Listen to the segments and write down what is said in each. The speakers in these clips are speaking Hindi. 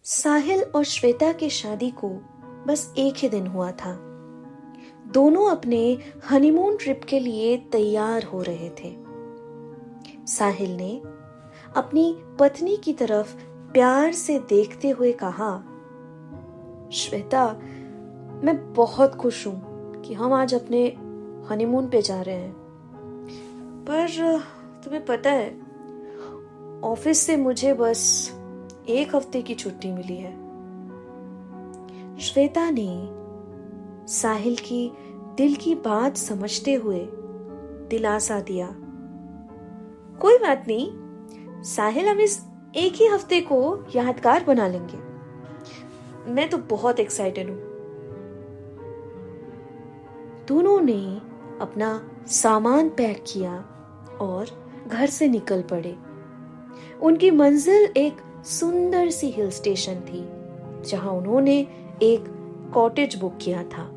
साहिल और श्वेता की शादी को बस एक ही दिन हुआ था। दोनों अपने हनीमून ट्रिप के लिए तैयार हो रहे थे। साहिल ने अपनी पत्नी की तरफ प्यार से देखते हुए कहा, श्वेता, मैं बहुत खुश हूं कि हम आज अपने हनीमून पे जा रहे हैं, पर तुम्हें पता है, ऑफिस से मुझे बस 1 हफ्ते की छुट्टी मिली है। श्वेता ने साहिल की दिल की बात समझते हुए दिलासा दिया, कोई बात नहीं साहिल, हम इस 1 ही हफ्ते को यादगार बना लेंगे। मैं तो बहुत एक्साइटेड हूं। दोनों ने अपना सामान पैक किया और घर से निकल पड़े। उनकी मंजिल एक सुंदर सी हिल स्टेशन थी, जहां उन्होंने एक कॉटेज बुक किया था।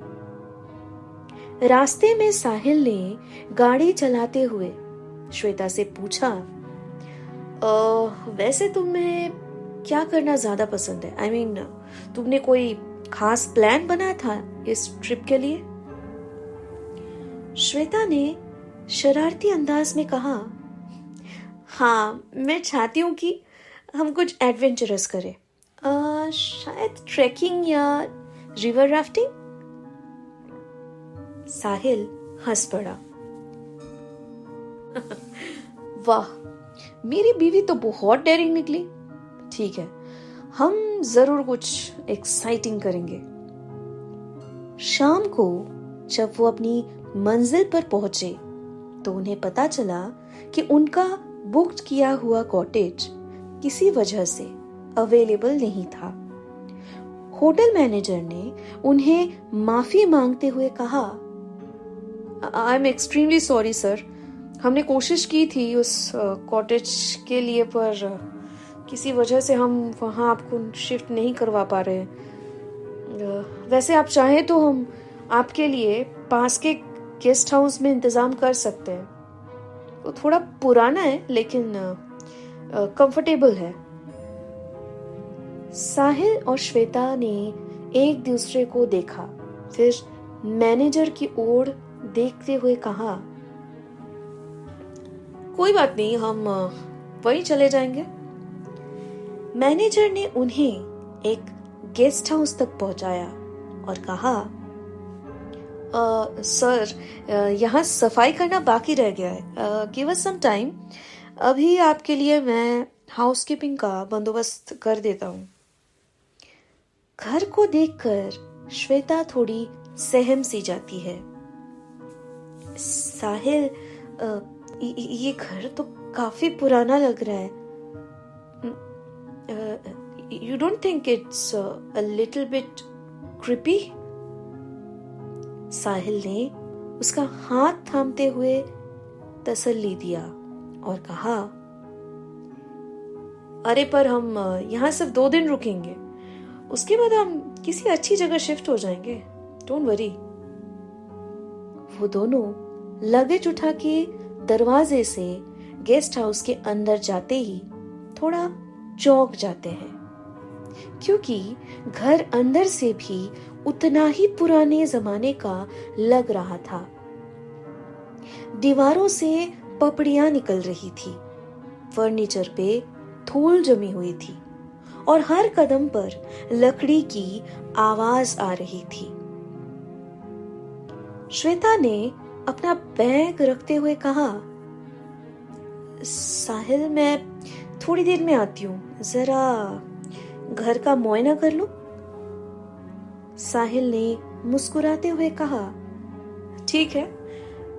रास्ते में साहिल ने गाड़ी चलाते हुए श्वेता से पूछा, वैसे तुम्हें क्या करना ज्यादा पसंद है? I mean, तुमने कोई खास प्लान बनाया था इस ट्रिप के लिए? श्वेता ने शरारती अंदाज में कहा, हाँ, मैं चाहती हूँ कि हम कुछ एडवेंचरस करें। शायद ट्रैकिंग या रिवर राफ्टिंग। साहिल हंस पड़ा। वाह, मेरी बीवी तो बहुत डेयरिंग निकली। ठीक है, हम जरूर कुछ एक्साइटिंग करेंगे। शाम को जब वो अपनी मंजिल पर पहुंचे तो उन्हें पता चला कि उनका बुक किया हुआ कॉटेज किसी वजह से अवेलेबल नहीं था। होटल मैनेजर ने उन्हें माफी मांगते हुए कहा, I am extremely sorry sir, हमने कोशिश की थी उस कॉटेज के लिए, पर किसी वजह से हम वहाँ आपको शिफ्ट नहीं करवा पा रहे हैं। वैसे आप चाहें तो हम आपके लिए पास के गेस्ट हाउस में इंतजाम कर सकते हैं। वो थोड़ा पुराना है लेकिन कंफर्टेबल है। साहिल और श्वेता ने एक दूसरे को देखा, फिर मैनेजर की ओर देखते हुए कहा, कोई बात नहीं, हम वहीं चले जाएंगे। मैनेजर ने उन्हें एक गेस्ट हाउस तक पहुंचाया और कहा, सर, यहाँ सफाई करना बाकी रह गया है, गिव अस सम टाइम। अभी आपके लिए मैं हाउसकीपिंग का बंदोबस्त कर देता हूँ। घर को देखकर श्वेता थोड़ी सहम सी जाती है। साहिल, ये घर तो काफी पुराना लग रहा है। You don't think it's a little bit creepy? Sahil ने उसका हाथ थामते हुए तसल्ली दिया और कहा, अरे पर हम यहाँ सिर्फ 2 दिन रुकेंगे, उसके बाद हम किसी अच्छी जगह शिफ्ट हो जाएंगे, डोंट वरी। वो दोनों लगेज उठा के दरवाजे से गेस्ट हाउस के अंदर जाते ही थोड़ा चौंक जाते हैं, क्योंकि घर अंदर से भी उतना ही पुराने जमाने का लग रहा था। दीवारों से पपड़ियां निकल रही थी, फर्नीचर पे धूल जमी हुई थी और हर कदम पर लकड़ी की आवाज आ रही थी। श्वेता ने अपना बैग रखते हुए कहा, साहिल, मैं थोड़ी देर में आती हूँ, जरा घर का मुआयना कर लूं। साहिल ने मुस्कुराते हुए कहा, ठीक है,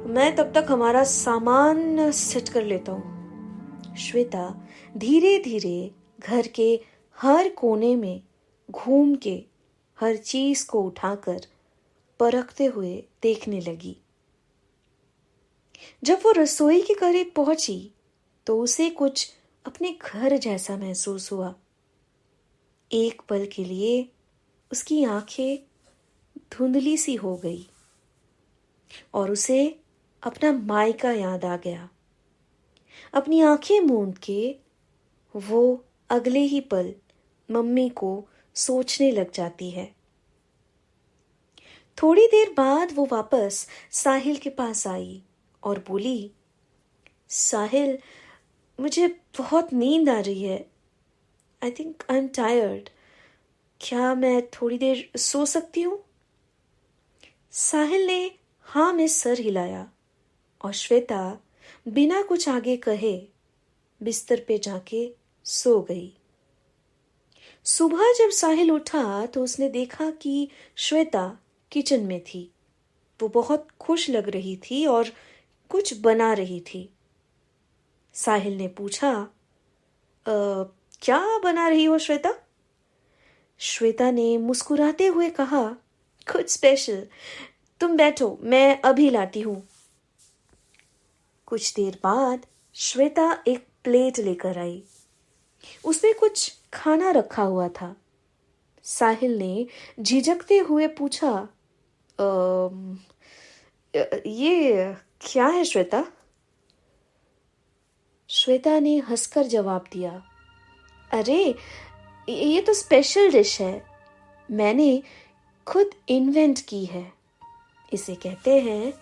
मैं तब तक हमारा सामान सेट कर लेता हूँ। श्वेता धीरे धीरे घर के हर कोने में घूम के हर चीज को उठाकर परखते हुए देखने लगी। जब वो रसोई के करीब पहुंची तो उसे कुछ अपने घर जैसा महसूस हुआ। एक पल के लिए उसकी आंखें धुंधली सी हो गई और उसे अपना मायका याद आ गया। अपनी आंखें मूंद के वो अगले ही पल मम्मी को सोचने लग जाती है। थोड़ी देर बाद वो वापस साहिल के पास आई और बोली, साहिल, मुझे बहुत नींद आ रही है। I think I am tired. क्या मैं थोड़ी देर सो सकती हूँ? साहिल ने हाँ में सर हिलाया और श्वेता बिना कुछ आगे कहे बिस्तर पे जाके सो गई। सुबह जब साहिल उठा तो उसने देखा कि श्वेता किचन में थी। वो बहुत खुश लग रही थी और कुछ बना रही थी। साहिल ने पूछा, क्या बना रही हो श्वेता? श्वेता ने मुस्कुराते हुए कहा, कुछ स्पेशल। तुम बैठो, मैं अभी लाती हूं। कुछ देर बाद श्वेता एक प्लेट लेकर आई। उसमें कुछ खाना रखा हुआ था। साहिल ने झिझकते हुए पूछा, ये क्या है श्वेता? श्वेता ने हंसकर जवाब दिया, अरे ये तो स्पेशल डिश है, मैंने खुद इन्वेंट की है। इसे कहते हैं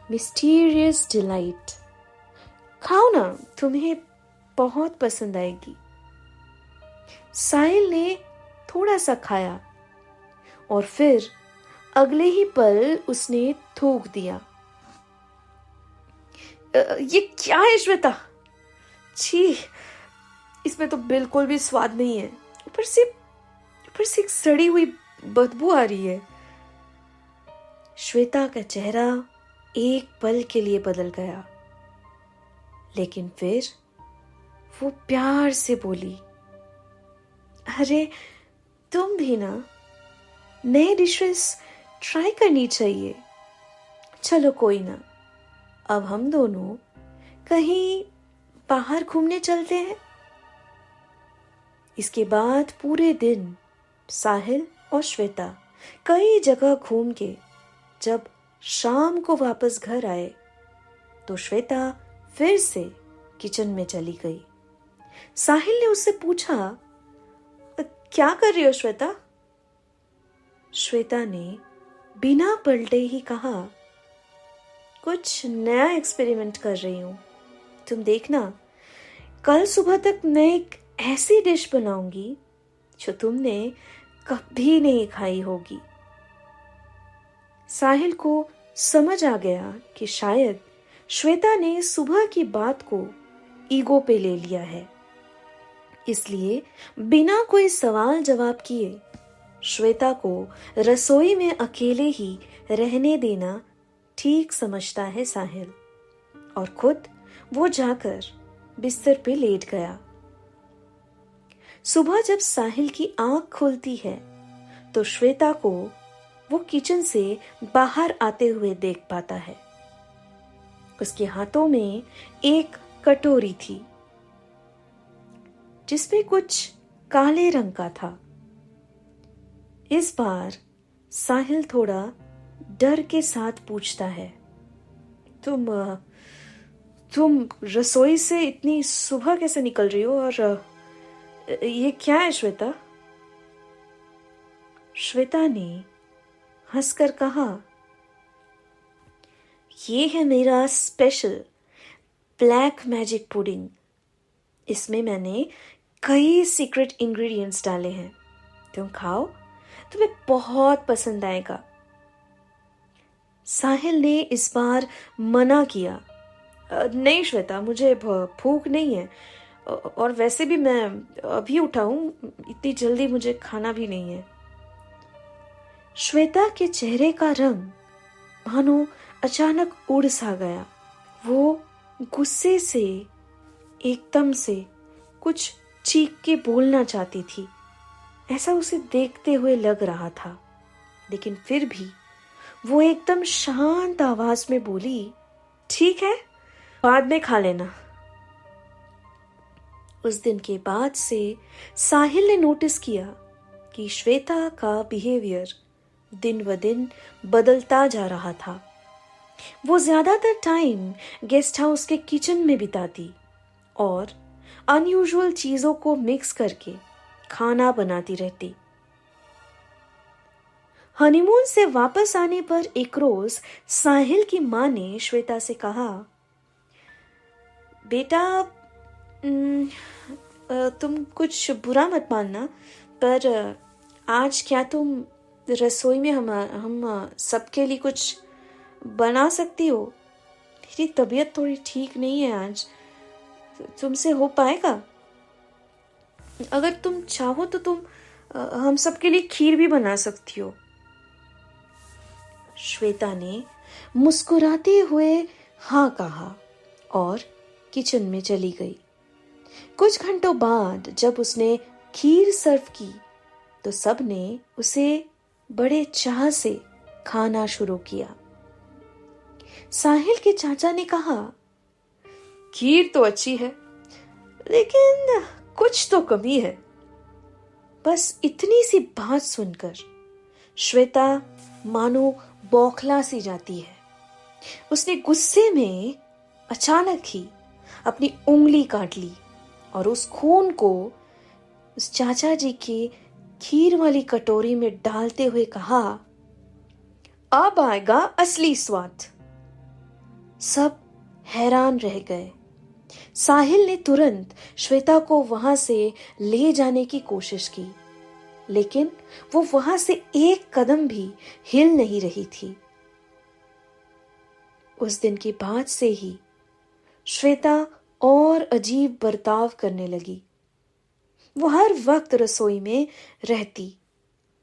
मिस्टीरियस डिलाइट। खाओ ना, तुम्हें बहुत पसंद आएगी। साहिल ने थोड़ा सा खाया और फिर अगले ही पल उसने थूक दिया। ये क्या है श्वेता? छी, इसमें तो बिल्कुल भी स्वाद नहीं है। ऊपर से एक सड़ी हुई बदबू आ रही है। श्वेता का चेहरा एक पल के लिए बदल गया, लेकिन फिर वो प्यार से बोली, अरे तुम भी ना, नए डिशेस ट्राई करनी चाहिए। चलो कोई ना, अब हम दोनों कहीं बाहर घूमने चलते हैं। इसके बाद पूरे दिन साहिल और श्वेता कई जगह घूम के जब शाम को वापस घर आए तो श्वेता फिर से किचन में चली गई। साहिल ने उससे पूछा, क्या कर रही हो श्वेता? श्वेता ने बिना पलटे ही कहा, कुछ नया एक्सपेरिमेंट कर रही हूं, तुम देखना, कल सुबह तक मैं एक ऐसी डिश बनाऊंगी जो तुमने कभी नहीं खाई होगी। साहिल को समझ आ गया कि शायद श्वेता ने सुबह की बात को ईगो पे ले लिया है, इसलिए बिना कोई सवाल जवाब किए श्वेता को रसोई में अकेले ही रहने देना ठीक समझता है साहिल, और खुद वो जाकर बिस्तर पे लेट गया। सुबह जब साहिल की आंख खुलती है तो श्वेता को वो किचन से बाहर आते हुए देख पाता है। उसके हाथों में एक कटोरी थी जिसमें कुछ काले रंग का था। इस बार साहिल थोड़ा डर के साथ पूछता है, तुम रसोई से इतनी सुबह कैसे निकल रही हो, और ये क्या है श्वेता? श्वेता ने हंसकर कहा, ये है मेरा स्पेशल ब्लैक मैजिक पुडिंग। इसमें मैंने कई सीक्रेट इंग्रेडिएंट्स डाले हैं, तुम खाओ, तुम्हें बहुत पसंद आएगा। साहिल ने इस बार मना किया, नहीं श्वेता, मुझे भूख नहीं है, और वैसे भी मैं अभी उठा हूं, इतनी जल्दी मुझे खाना भी नहीं है। श्वेता के चेहरे का रंग मानो अचानक उड़ सा गया। वो गुस्से से एकदम से कुछ चीख के बोलना चाहती थी, ऐसा उसे देखते हुए लग रहा था, लेकिन फिर भी वो एकदम शांत आवाज में बोली, ठीक है, बाद में खा लेना। उस दिन के बाद से साहिल ने नोटिस किया कि श्वेता का बिहेवियर दिन ब दिन बदलता जा रहा था। वो ज्यादातर टाइम गेस्ट हाउस के किचन में बिताती और अनयूजुअल चीजों को मिक्स करके खाना बनाती रहती। हनीमून से वापस आने पर एक रोज साहिल की माँ ने श्वेता से कहा, बेटा तुम कुछ बुरा मत मानना, पर आज क्या तुम रसोई में हम सबके लिए कुछ बना सकती हो? मेरी तबीयत थोड़ी ठीक नहीं है आज, तुमसे हो पाएगा? अगर तुम चाहो तो तुम हम सबके लिए खीर भी बना सकती हो। श्वेता ने मुस्कुराते हुए हाँ कहा और किचन में चली गई। कुछ घंटों बाद जब उसने खीर सर्व की तो सब ने उसे बड़े चाह से खाना शुरू किया। साहिल के चाचा ने कहा, खीर तो अच्छी है, लेकिन कुछ तो कमी है। बस इतनी सी बात सुनकर श्वेता मानो बौखला सी जाती है। उसने गुस्से में अचानक ही अपनी उंगली काट ली और उस खून को उस चाचा जी के खीर वाली कटोरी में डालते हुए कहा, अब आएगा असली स्वाद। सब हैरान रह गए। साहिल ने तुरंत श्वेता को वहां से ले जाने की कोशिश की, लेकिन वो वहां से एक कदम भी हिल नहीं रही थी। उस दिन के बाद से ही श्वेता और अजीब बर्ताव करने लगी। वो हर वक्त रसोई में रहती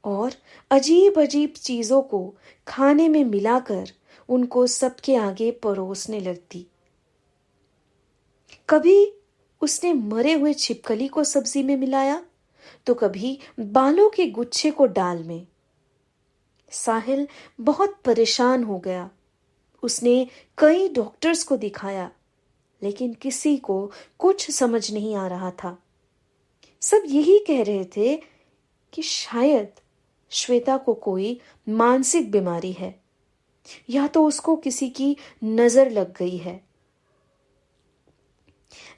और अजीब अजीब चीजों को खाने में मिलाकर उनको सबके आगे परोसने लगती। कभी उसने मरे हुए छिपकली को सब्जी में मिलाया तो कभी बालों के गुच्छे को दाल में। साहिल बहुत परेशान हो गया। उसने कई डॉक्टर्स को दिखाया, लेकिन किसी को कुछ समझ नहीं आ रहा था। सब यही कह रहे थे कि शायद श्वेता को कोई मानसिक बीमारी है या तो उसको किसी की नजर लग गई है।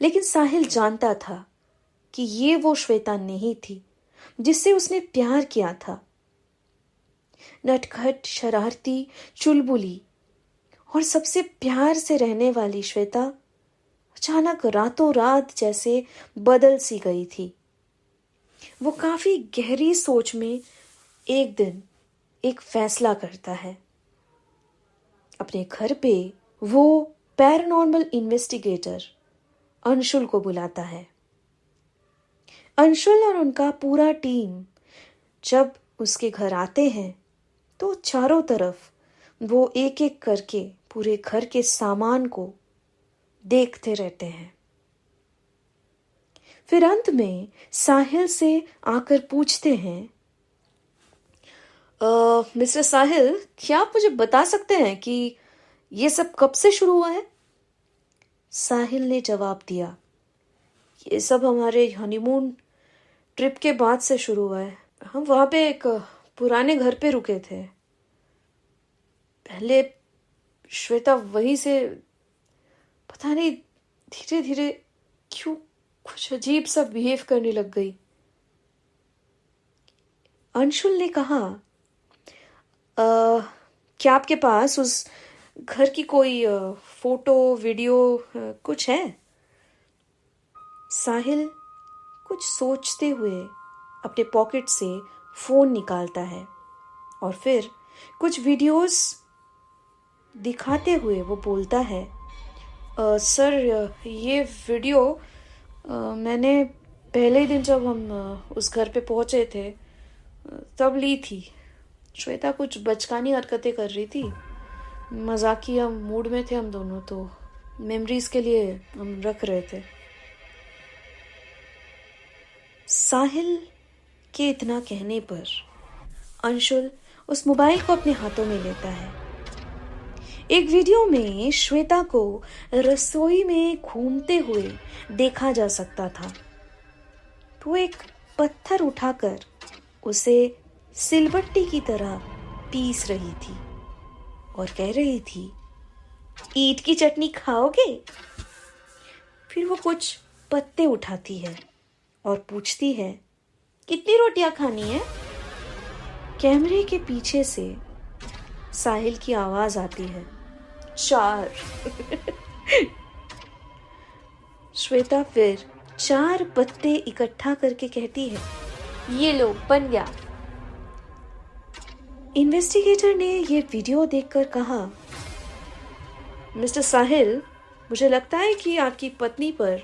लेकिन साहिल जानता था कि ये वो श्वेता नहीं थी जिससे उसने प्यार किया था। नटखट, शरारती, चुलबुली और सबसे प्यार से रहने वाली श्वेता अचानक रातों रात जैसे बदल सी गई थी। वो काफी गहरी सोच में एक दिन एक फैसला करता है। अपने घर पे वो पैरानॉर्मल इन्वेस्टिगेटर अंशुल को बुलाता है। अंशुल और उनका पूरा टीम जब उसके घर आते हैं तो चारों तरफ वो एक एक करके पूरे घर के सामान को देखते रहते हैं। फिर अंत में साहिल से आकर पूछते हैं, मिस्टर साहिल, क्या आप मुझे बता सकते हैं कि ये सब कब से शुरू हुआ है? साहिल ने जवाब दिया, ये सब हमारे हनीमून ट्रिप के बाद से शुरू हुआ है। हम वहां पे एक पुराने घर पे रुके थे। पहले श्वेता वहीं से पता नहीं धीरे धीरे क्यों कुछ अजीब सा बिहेव करने लग गई। अंशुल ने कहा, क्या आपके पास उस घर की कोई फोटो, वीडियो कुछ है? साहिल कुछ सोचते हुए अपने पॉकेट से फोन निकालता है और फिर कुछ वीडियोस दिखाते हुए वो बोलता है, सर ये वीडियो मैंने पहले ही दिन जब हम उस घर पे पहुंचे थे तब ली थी। श्वेता कुछ बचकानी हरकतें कर रही थी, मजाकिया मूड में थे हम दोनों, तो मेमोरीज के लिए हम रख रहे थे। साहिल के इतना कहने पर अंशुल उस मोबाइल को अपने हाथों में लेता है। एक वीडियो में श्वेता को रसोई में घूमते हुए देखा जा सकता था। वो एक पत्थर उठाकर उसे सिलबट्टी की तरह पीस रही थी और कह रही थी, ईंट की चटनी खाओगे? फिर वो कुछ पत्ते उठाती है और पूछती है कितनी रोटियां खानी है? कैमरे के पीछे से साहिल की आवाज आती है, 4। श्वेता फिर 4 पत्ते इकट्ठा करके कहती है, ये लो, बन गया। इन्वेस्टिगेटर ने ये वीडियो देखकर कहा, मिस्टर साहिल, मुझे लगता है कि आपकी पत्नी पर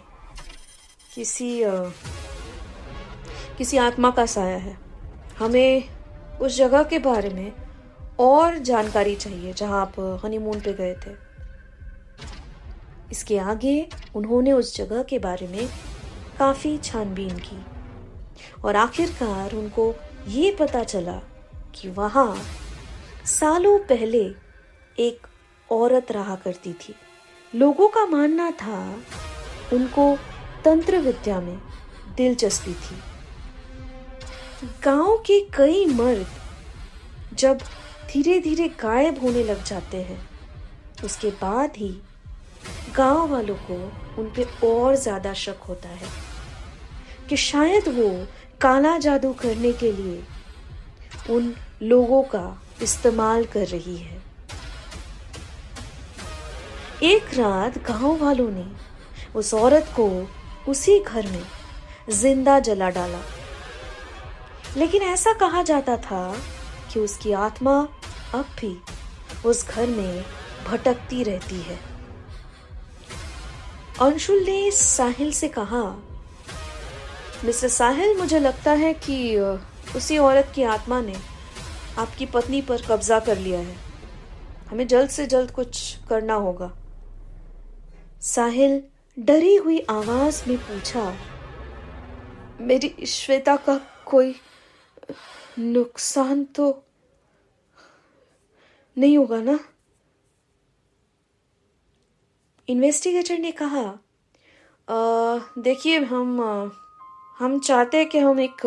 किसी आत्मा का साया है। हमें उस जगह के बारे में और जानकारी चाहिए जहां आप हनीमून पे गए थे। इसके आगे उन्होंने उस जगह के बारे में काफी छानबीन की और आखिरकार उनको ये पता चला कि वहां सालों पहले एक औरत रहा करती थी। लोगों का मानना था उनको तंत्र विद्या में दिलचस्पी थी। गांव के कई मर्द जब धीरे धीरे गायब होने लग जाते हैं, उसके बाद ही गांव वालों को उन पे और ज्यादा शक होता है कि शायद वो काला जादू करने के लिए उन लोगों का इस्तेमाल कर रही है। एक रात गांव वालों ने उस औरत को उसी घर में जिंदा जला डाला, लेकिन ऐसा कहा जाता था कि उसकी आत्मा अब भी उस घर में भटकती रहती है। अंशुल ने साहिल से कहा, मिस्टर साहिल, मुझे लगता है कि उसी औरत की आत्मा ने आपकी पत्नी पर कब्जा कर लिया है। हमें जल्द से जल्द कुछ करना होगा। साहिल डरी हुई आवाज में पूछा, मेरी श्वेता का कोई नुकसान तो नहीं होगा ना? इन्वेस्टिगेटर ने कहा, देखिए, हम चाहते हैं कि हम एक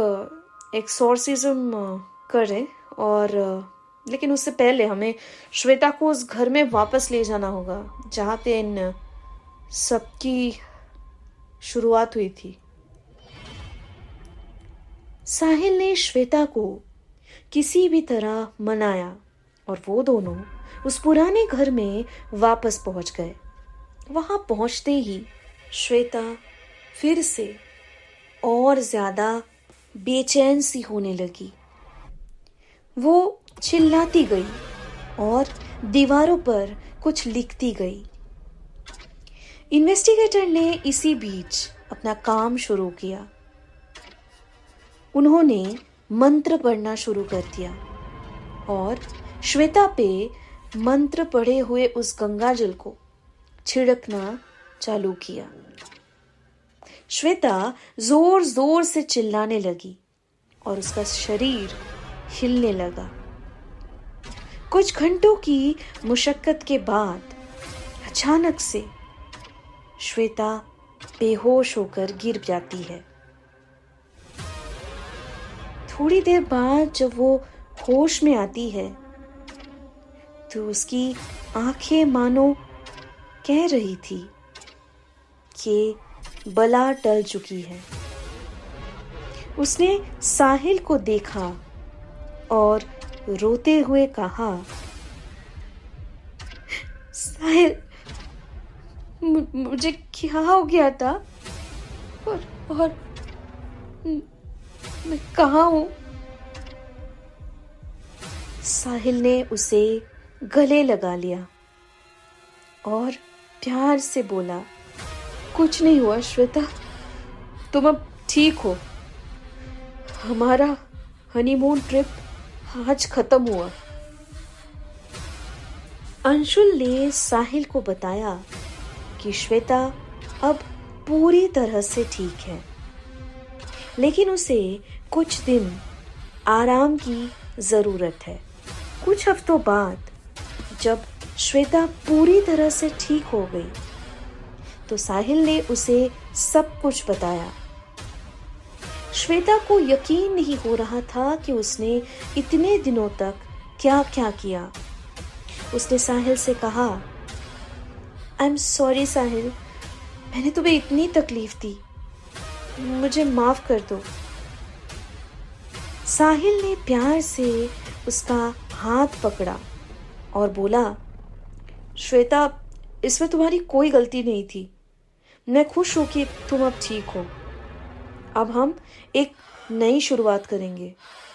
एक्सोर्सिज्म करें, और लेकिन उससे पहले हमें श्वेता को उस घर में वापस ले जाना होगा जहाँ पे इन सबकी शुरुआत हुई थी। साहिल ने श्वेता को किसी भी तरह मनाया और वो दोनों उस पुराने घर में वापस पहुंच गए। वहां पहुंचते ही श्वेता फिर से और ज्यादा बेचैन सी होने लगी। वो चिल्लाती गई और दीवारों पर कुछ लिखती गई। इन्वेस्टिगेटर ने इसी बीच अपना काम शुरू किया। उन्होंने मंत्र पढ़ना शुरू कर दिया और श्वेता पे मंत्र पढ़े हुए उस गंगाजल को छिड़कना चालू किया। श्वेता जोर जोर से चिल्लाने लगी और उसका शरीर हिलने लगा। कुछ घंटों की मुशक्कत के बाद अचानक से श्वेता बेहोश होकर गिर जाती है। थोड़ी देर बाद जब वो होश में आती है तो उसकी आंखें मानो कह रही थी कि बला टल चुकी है। उसने साहिल को देखा और रोते हुए कहा, साहिल, मुझे क्या हो गया था और मैं कहाँ हूं? साहिल ने उसे गले लगा लिया और प्यार से बोला, कुछ नहीं हुआ श्वेता, तुम अब ठीक हो। हमारा हनीमून ट्रिप आज खत्म हुआ। अंशुल ने साहिल को बताया कि श्वेता अब पूरी तरह से ठीक है, लेकिन उसे कुछ दिन आराम की जरूरत है। कुछ हफ्तों बाद जब श्वेता पूरी तरह से ठीक हो गई तो साहिल ने उसे सब कुछ बताया। श्वेता को यकीन नहीं हो रहा था कि उसने इतने दिनों तक क्या क्या किया। उसने साहिल से कहा, आई एम सॉरी साहिल, मैंने तुम्हें इतनी तकलीफ दी, मुझे माफ कर दो। साहिल ने प्यार से उसका हाथ पकड़ा और बोला, श्वेता, इसमें तुम्हारी कोई गलती नहीं थी। मैं खुश हूं कि तुम अब ठीक हो। अब हम एक नई शुरुआत करेंगे।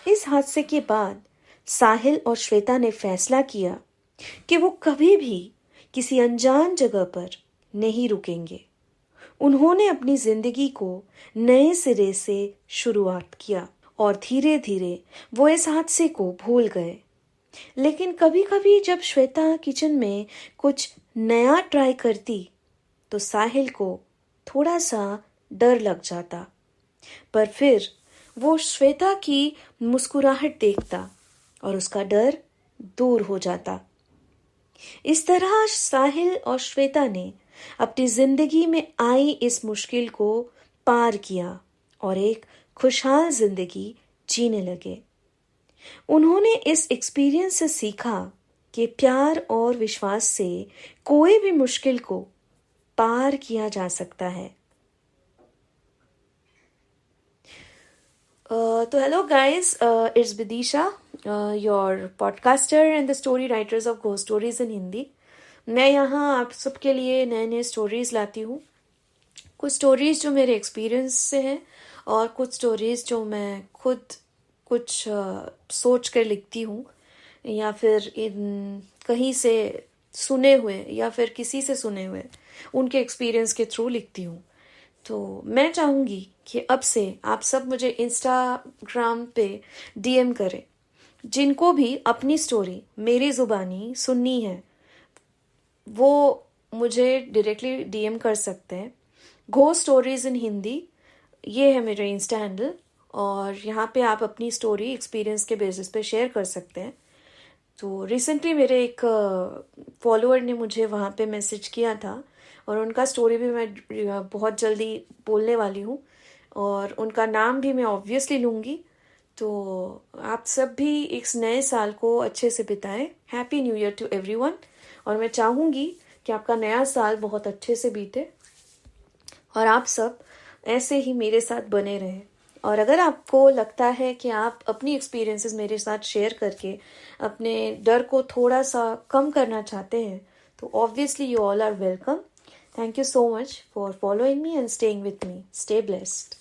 इस हादसे के बाद साहिल और श्वेता ने फैसला किया कि वो कभी भी किसी अनजान जगह पर नहीं रुकेंगे। उन्होंने अपनी जिंदगी को नए सिरे से शुरुआत किया और धीरे धीरे वो इस हादसे को भूल गए। लेकिन कभी कभी जब श्वेता किचन में कुछ नया ट्राई करती तो साहिल को थोड़ा सा डर लग जाता, पर फिर वो श्वेता की मुस्कुराहट देखता और उसका डर दूर हो जाता। इस तरह साहिल और श्वेता ने अपनी जिंदगी में आई इस मुश्किल को पार किया और एक खुशहाल जिंदगी जीने लगे। उन्होंने इस एक्सपीरियंस से सीखा कि प्यार और विश्वास से कोई भी मुश्किल को पार किया जा सकता है। तो hello guys, it's Vidisha, your podcaster and the story writers of ghost stories in Hindi. मैं यहाँ आप सबके लिए नए नए स्टोरीज लाती हूँ। कुछ स्टोरीज जो मेरे एक्सपीरियंस से हैं और कुछ स्टोरीज जो मैं खुद कुछ सोच कर लिखती हूँ या फिर कहीं से सुने हुए या फिर किसी से सुने हुए उनके एक्सपीरियंस के थ्रू लिखती हूँ। तो मैं चाहूँगी कि अब से आप सब मुझे इंस्टाग्राम पे डीएम करें। जिनको भी अपनी स्टोरी मेरी ज़ुबानी सुननी है वो मुझे डायरेक्टली डीएम कर सकते हैं। घोस्ट स्टोरीज इन हिंदी, ये है मेरा इंस्टा हैंडल, और यहाँ पे आप अपनी स्टोरी एक्सपीरियंस के बेसिस पे शेयर कर सकते हैं। तो रिसेंटली मेरे एक फॉलोअर ने मुझे वहाँ पे मैसेज किया था और उनका स्टोरी भी मैं बहुत जल्दी बोलने वाली हूँ और उनका नाम भी मैं ऑब्वियसली लूँगी। तो आप सब भी इस नए साल को अच्छे से बिताएं। Happy new year to everyone. और मैं चाहूँगी कि आपका नया साल बहुत अच्छे से बीते और आप सब ऐसे ही मेरे साथ बने रहें। और अगर आपको लगता है कि आप अपनी एक्सपीरियंसेस मेरे साथ शेयर करके अपने डर को थोड़ा सा कम करना चाहते हैं तो obviously you all are welcome. Thank you so much for following me and staying with me. Stay blessed.